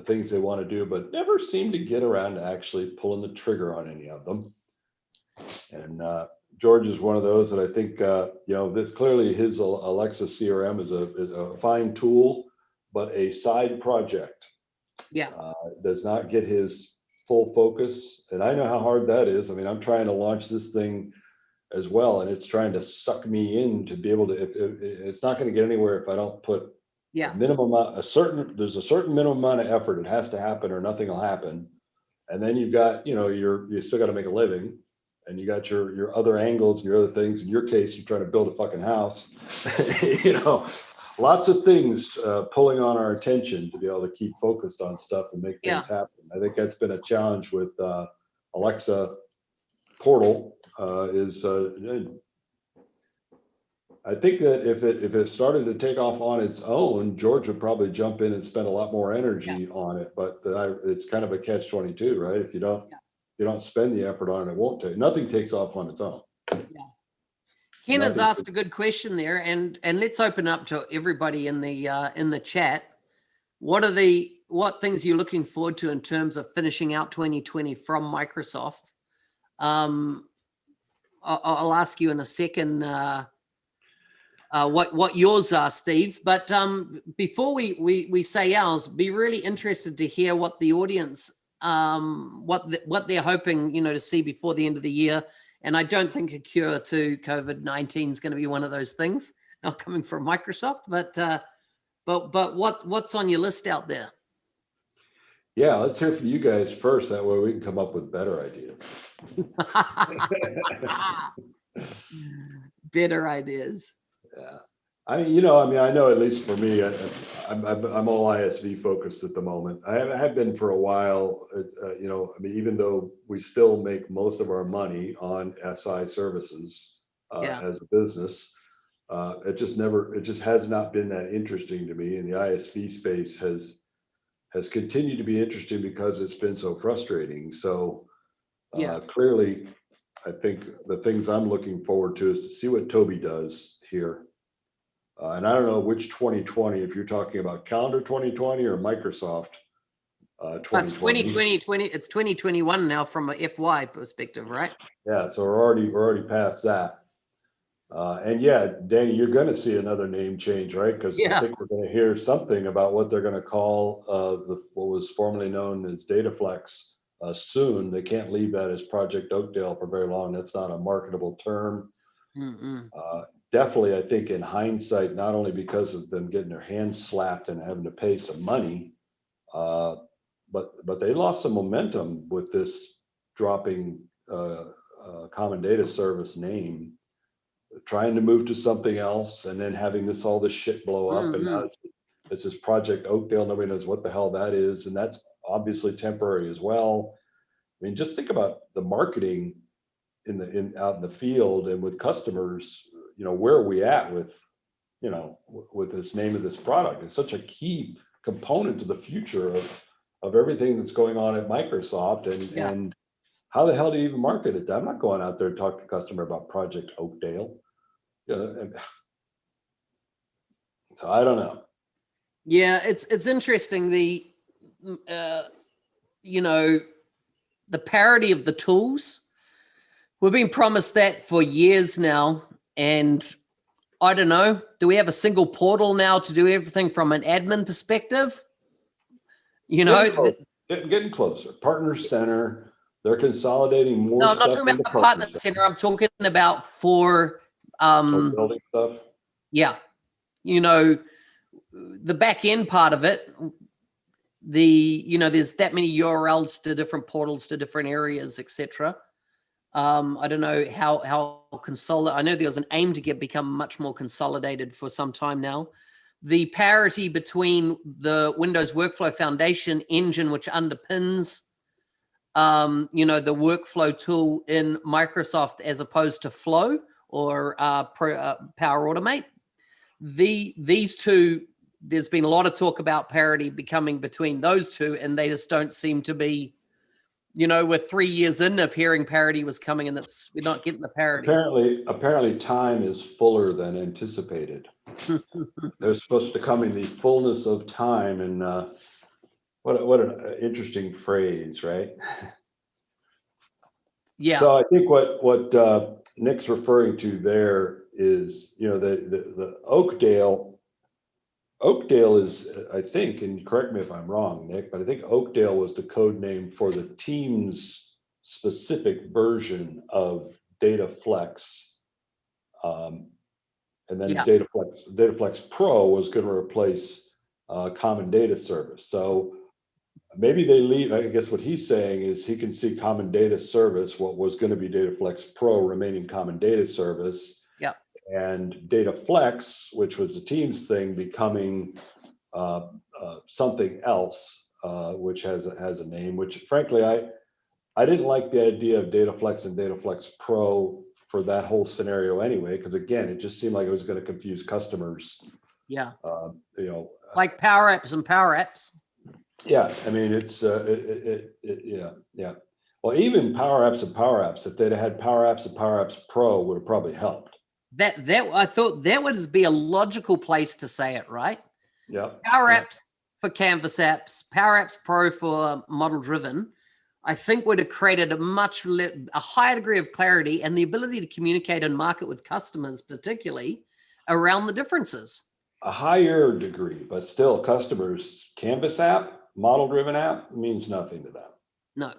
things they want to do, but never seem to get around to actually pulling the trigger on any of them. And George is one of those that I think, that clearly his Alexa CRM is a fine tool, but a side project. Yeah. Does not get his full focus. And I know how hard that is. I mean, I'm trying to launch this thing as well, and it's trying to suck me in to be able to, it's not going to get anywhere if I don't put there's a certain minimum amount of effort. It has to happen or nothing will happen. And then you've got, you still got to make a living. And you got your other angles and your other things. In your case, you're trying to build a fucking house. Lots of things pulling on our attention to be able to keep focused on stuff and make things happen. I think that's been a challenge with Alexa Portal. I think that if it started to take off on its own, George would probably jump in and spend a lot more energy on it. But it's kind of a catch-22, right? If you don't spend the effort on it, it won't take. Nothing takes off on its own. Yeah. Ken has asked a good question there, and let's open up to everybody in the chat. What things are you looking forward to in terms of finishing out 2020 from Microsoft? I'll ask you in a second what yours are, Steve. But before we say ours, be really interested to hear what the audience what they're hoping to see before the end of the year. And I don't think a cure to COVID-19 is going to be one of those things, not coming from Microsoft. But what's on your list out there? Yeah, let's hear from you guys first. That way we can come up with better ideas. Better ideas. Yeah. I know at least for me, I'm all ISV focused at the moment. I have been for a while. Even though we still make most of our money on SI services as a business, it just has not been that interesting to me. And the ISV space has continued to be interesting because it's been so frustrating. So clearly, I think the things I'm looking forward to is to see what Toby does here. And I don't know which 2020, if you're talking about calendar 2020 or Microsoft 2020. It's 2021 now from a FY perspective, right? Yeah, so we're already past that. And Danny, you're going to see another name change, right? Because I think we're going to hear something about what they're going to call what was formerly known as DataFlex soon. They can't leave that as Project Oakdale for very long. That's not a marketable term. Definitely, I think in hindsight, not only because of them getting their hands slapped and having to pay some money, but they lost some momentum with this dropping common data service name, trying to move to something else, and then having all this shit blow up. And now it's this Project Oakdale. Nobody knows what the hell that is, and that's obviously temporary as well. I mean, just think about the marketing out in the field and with customers. Where are we at with this name of this product? It's such a key component to the future of everything that's going on at Microsoft. And how the hell do you even market it? I'm not going out there to talk to a customer about Project Oakdale. So I don't know. Yeah, it's interesting. The the parity of the tools. We've been promised that for years now, and I don't know. Do we have a single portal now to do everything from an admin perspective? Getting closer. Partner Center. They're consolidating more No, I'm not stuff talking into about Partner Center. I'm talking about for building stuff. Yeah, the back end part of it. There's that many URLs to different portals to different areas, etc. I don't know how consolidated. I know there was an aim to become much more consolidated for some time now. The parity between the Windows Workflow Foundation engine, which underpins, the workflow tool in Microsoft, as opposed to Flow or Power Automate. These two, there's been a lot of talk about parity becoming between those two, and they just don't seem to be. We're 3 years in of hearing parity was coming, and we're not getting the parity. Apparently time is fuller than anticipated. They're supposed to come in the fullness of time, and what an interesting phrase, right? Yeah. So I think what Nick's referring to there is, the Oakdale is, I think, and correct me if I'm wrong, Nick, but I think Oakdale was the code name for the team's specific version of DataFlex. And then DataFlex Pro was going to replace Common Data Service. So maybe they leave. I guess what he's saying is he can see Common Data Service, what was going to be DataFlex Pro, remaining Common Data Service. Yeah. And DataFlex, which was the Teams thing, becoming something else, which has a name. Which, frankly, I didn't like the idea of DataFlex and DataFlex Pro for that whole scenario anyway, because again, it just seemed like it was going to confuse customers. Yeah. Like PowerApps and PowerApps. Yeah, I mean, it's yeah. Well, even PowerApps and PowerApps, if they'd had PowerApps and PowerApps Pro, would have probably helped. That I thought that would be a logical place to say it, right? Yeah. PowerApps for Canvas apps, PowerApps Pro for model driven, I think would have created a higher degree of clarity and the ability to communicate and market with customers, particularly around the differences. A higher degree, but still, customers, Canvas app, model driven app means nothing to them. No.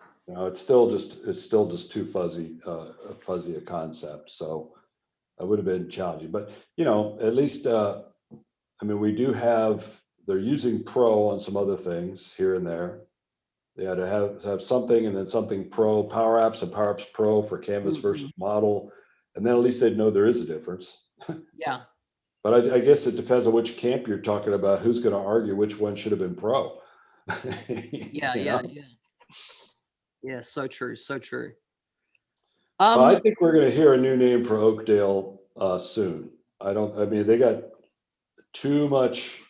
It's still just too fuzzy a concept. So it would have been challenging, but at least we do they're using Pro on some other things here and there. They had to have something, and then something Pro, PowerApps and PowerApps Pro for Canvas versus model, and then at least they'd know there is a difference. Yeah. But I guess it depends on which camp you're talking about. Who's going to argue which one should have been Pro? Yeah. Yeah, so true. Well, I think we're going to hear a new name for Oakdale soon. They got too much.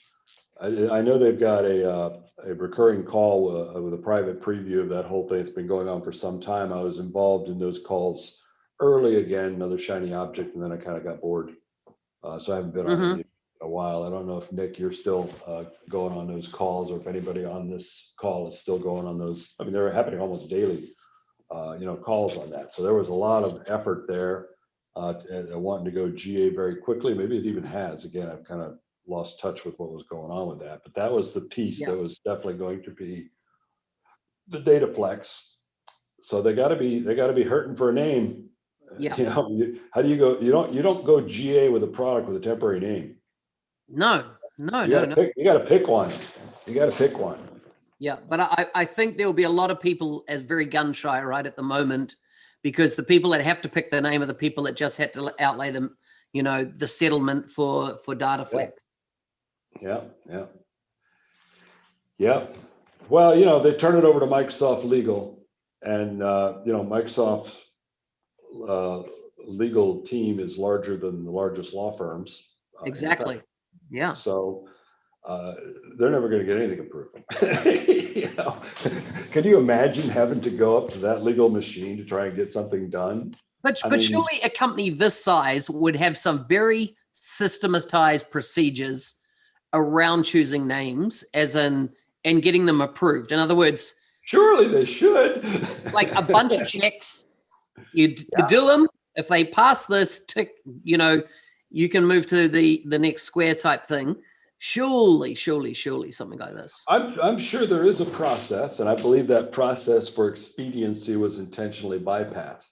I know they've got a recurring call with a private preview of that whole thing. It's been going on for some time. I was involved in those calls early again, another shiny object, and then I kind of got bored. So I haven't been on it in a while. I don't know if Nick, you're still going on those calls, or if anybody on this call is still going on those. They're happening almost daily, calls on that. So there was a lot of effort there, and wanting to go GA very quickly. Maybe it even has. Again, I've kind of lost touch with what was going on with that, but that was the piece that was definitely going to be the DataFlex. So they got to be hurting for a name. Yeah. How do you go? You don't go GA with a product with a temporary name. No. You got to pick one. Yeah, but I think there will be a lot of people as very gun shy right at the moment, because the people that have to pick the name are the people that just had to outlay them, the settlement for DataFlex. Yeah. Well, they turn it over to Microsoft Legal, and Microsoft's legal team is larger than the largest law firms. Exactly. Yeah. So they're never going to get anything approved. You know? Can you imagine having to go up to that legal machine to try and get something done? But surely a company this size would have some very systematized procedures around choosing names, and getting them approved. In other words, surely they should. Like a bunch of checks. You do them. If they pass this tick, you can move to the next square type thing. Surely something like this. I'm sure there is a process, and I believe that process for expediency was intentionally bypassed.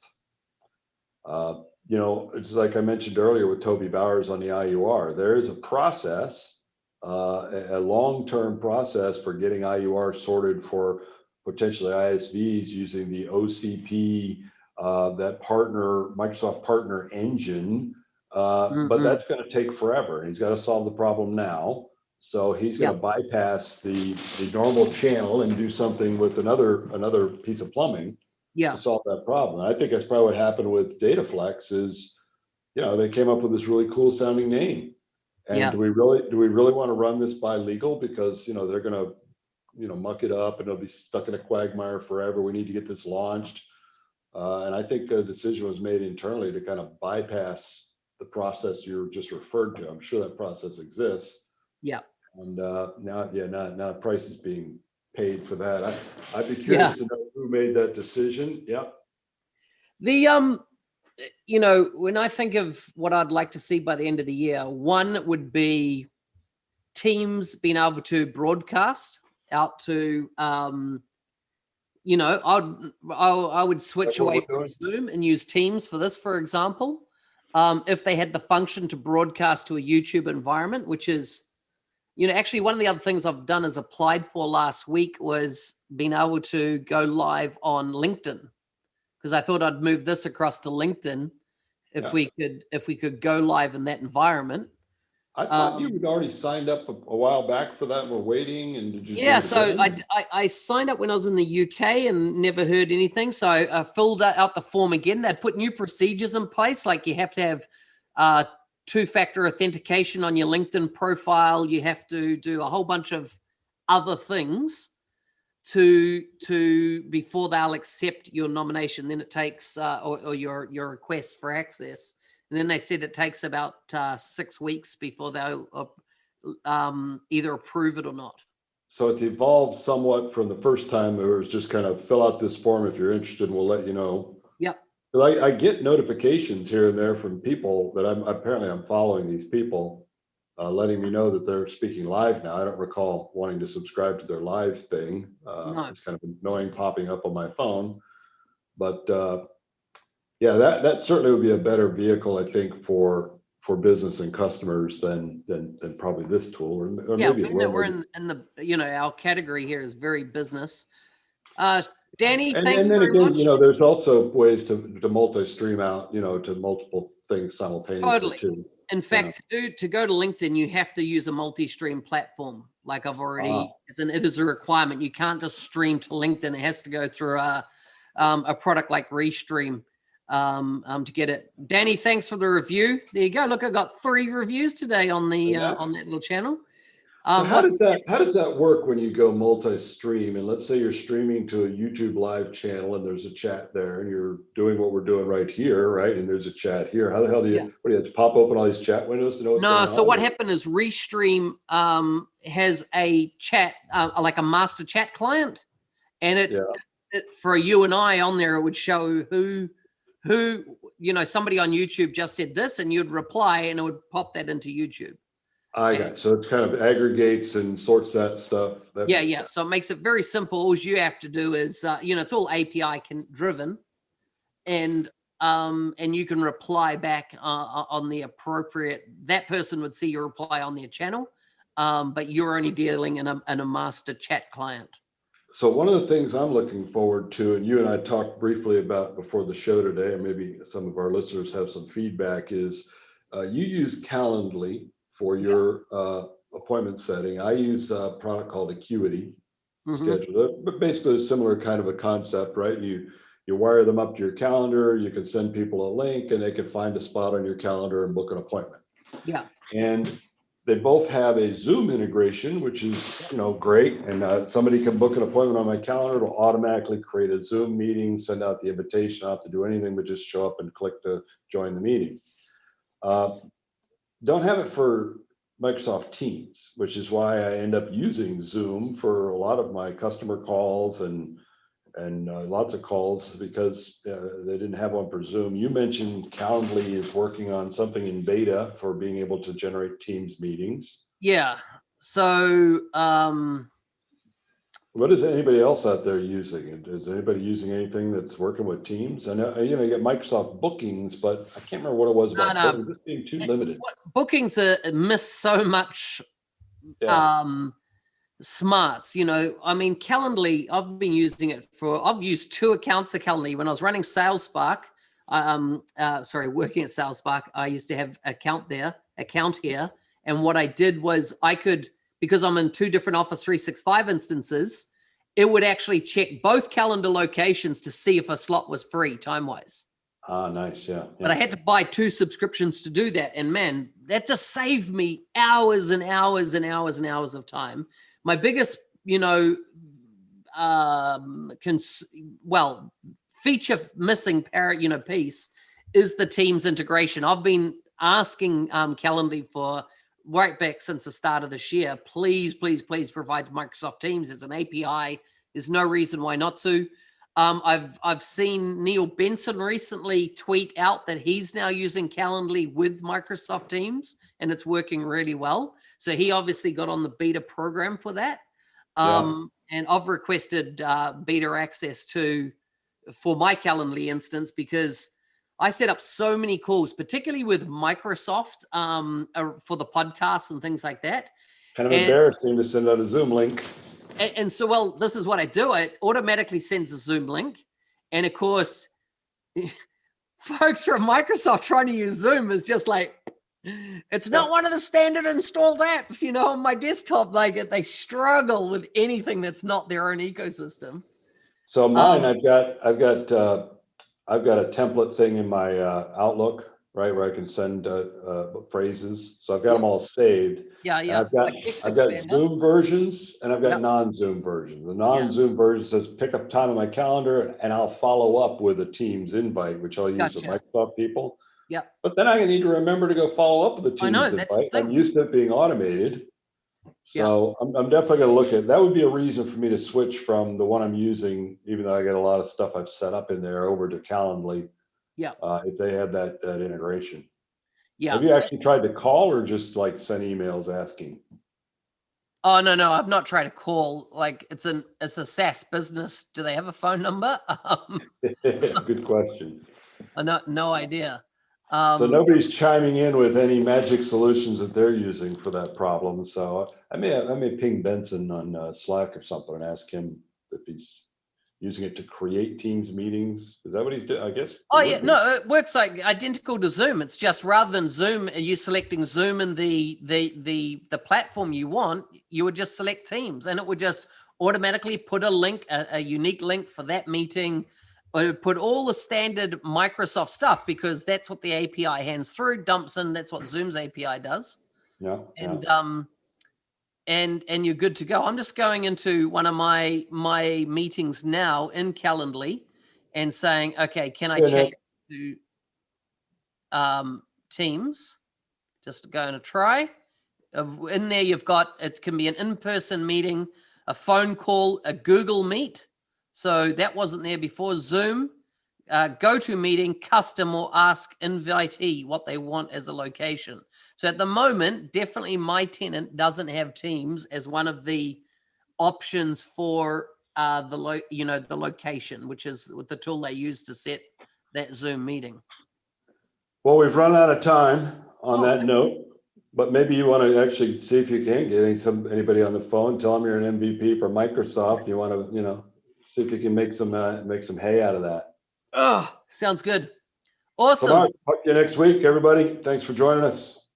It's like I mentioned earlier with Toby Bowers on the IUR. There is a process, a long-term process for getting IUR sorted for potentially ISVs using the OCP, that Microsoft partner engine. But that's going to take forever. He's got to solve the problem now. So he's going to bypass the normal channel and do something with another piece of plumbing to solve that problem. And I think that's probably what happened with Dataflex is, they came up with this really cool sounding name. And do we really want to run this by legal? Because, they're going to, muck it up and it'll be stuck in a quagmire forever. We need to get this launched. And I think a decision was made internally to kind of bypass the process you just referred to. I'm sure that process exists. Yeah. And now price is being paid for that. I'd be curious to know who made that decision. Yep. The when I think of what I'd like to see by the end of the year, one would be Teams being able to broadcast out to I would switch away from Zoom and use Teams for this, for example. If they had the function to broadcast to a YouTube environment, which is, actually one of the other things I've done is applied for last week was being able to go live on LinkedIn, because I thought I'd move this across to LinkedIn if we could go live in that environment. I thought you had already signed up a while back for that. We're waiting, and did you? Yeah, so I signed up when I was in the UK and never heard anything. So I filled out the form again. They'd put new procedures in place, like you have to have two-factor authentication on your LinkedIn profile. You have to do a whole bunch of other things to before they'll accept your nomination. Then it takes or your request for access. And then they said it takes about 6 weeks before they'll either approve it or not. So it's evolved somewhat from the first time. It was just kind of fill out this form if you're interested, and we'll let you know. Yep. I get notifications here and there from people that I'm following these people, letting me know that they're speaking live now. I don't recall wanting to subscribe to their live thing. No. It's kind of annoying popping up on my phone, but that certainly would be a better vehicle, I think, for business and customers than probably this tool, or maybe it will. We're in the our category here is very business. Danny, and thanks then very again, much. there's also ways to multi-stream out, to multiple things simultaneously too. In fact, to go to LinkedIn, you have to use a multi-stream platform. Like I've already, it is a requirement. You can't just stream to LinkedIn. It has to go through a product like Restream to get it. Danny, thanks for the review. There you go. Look, I got 3 reviews today on the on that little channel. So how does that work when you go multi-stream? And let's say you're streaming to a YouTube live channel and there's a chat there, and you're doing what we're doing right here, right? And there's a chat here. How the hell do you have to pop open all these chat windows to know what's going on? So what happened is Restream has a chat, like a master chat client, and it for you and I on there, it would show who somebody on YouTube just said this, and you'd reply, and it would pop that into YouTube. I got it. So it kind of aggregates and sorts that stuff. So it makes it very simple. All you have to do is, it's all API driven, and you can reply back on the appropriate. That person would see your reply on their channel, but you're only dealing in a master chat client. So one of the things I'm looking forward to, and you and I talked briefly about before the show today, or maybe some of our listeners have some feedback, is you use Calendly for your appointment setting. I use a product called Acuity Scheduler, but basically a similar kind of a concept, right? You wire them up to your calendar, you can send people a link, and they can find a spot on your calendar and book an appointment. Yeah. And They both have a Zoom integration, which is, great. And somebody can book an appointment on my calendar. It'll automatically create a Zoom meeting, send out the invitation. I don't have to do anything but just show up and click to join the meeting. Don't have it for Microsoft Teams, which is why I end up using Zoom for a lot of my customer calls and lots of calls, because they didn't have one for Zoom. You mentioned Calendly is working on something in beta for being able to generate Teams meetings. Yeah. So what is anybody else out there using? Is anybody using anything that's working with Teams? I know, you get Microsoft Bookings, but I can't remember what it was about Bookings. This being too limited. Bookings miss so much smarts. I mean, Calendly, I've been using it I've used 2 accounts of Calendly. When I was running SalesSpark, working at SalesSpark, I used to have account here. And what I did was because I'm in 2 different Office 365 instances, it would actually check both calendar locations to see if a slot was free time-wise. Ah, nice, yeah. But I had to buy 2 subscriptions to do that. And man, that just saved me hours and hours and hours and hours of time. My biggest, feature missing piece is the Teams integration. I've been asking Calendly for right back since the start of this year. Please, please, please provide Microsoft Teams as an API. There's no reason why not to. I've seen Neil Benson recently tweet out that he's now using Calendly with Microsoft Teams, and it's working really well. So he obviously got on the beta program for that. And I've requested beta access for my Calendly instance, because I set up so many calls, particularly with Microsoft for the podcasts and things like that. Kind of embarrassing to send out a Zoom link. And so, this is what I do. It automatically sends a Zoom link. And of course, folks from Microsoft trying to use Zoom is just like, it's not one of the standard installed apps, on my desktop. Like, they struggle with anything that's not their own ecosystem. So mine, I've got a template thing in my Outlook, right, where I can send phrases. So I've got them all saved. Yeah. I've got Zoom versions and I've got non-Zoom versions. The non-Zoom version says pick up time on my calendar, and I'll follow up with a Teams invite, which I'll use with Microsoft people. Yeah. But then I need to remember to go follow up with a Teams invite. I'm used to it being automated. So I'm definitely going to look at that. Would be a reason for me to switch from the one I'm using, even though I got a lot of stuff I've set up in there, over to Calendly. Yeah. If they had that integration. Yeah. Have you actually tried to call or just like send emails asking? Oh, no, I've not tried to call. Like, it's a SaaS business. Do they have a phone number? Good question. No idea. So nobody's chiming in with any magic solutions that they're using for that problem. So I may ping Benson on Slack or something and ask him if he's using it to create Teams meetings. Is that what he's doing? I guess. Oh yeah, no, it works like identical to Zoom. It's just rather than Zoom, you selecting Zoom and the platform you want, you would just select Teams, and it would just automatically put a link, a unique link for that meeting. It would put all the standard Microsoft stuff, because that's what the API hands through, dumps in. That's what Zoom's API does. Yeah. And you're good to go. I'm just going into one of my meetings now in Calendly and saying, okay, can I change to Teams? Just going to try. In there, you've got, it can be an in-person meeting, a phone call, a Google Meet. So that wasn't there before. Zoom, go to meeting, custom, or ask invitee what they want as a location. So at the moment, definitely my tenant doesn't have Teams as one of the options for the location, which is with the tool they use to set that Zoom meeting. Well, we've run out of time on that note, but maybe you want to actually see if you can get anybody on the phone. Tell them you're an MVP for Microsoft. You want to, see if you can make some hay out of that. Oh, sounds good. Awesome. Talk to you next week, everybody. Thanks for joining us.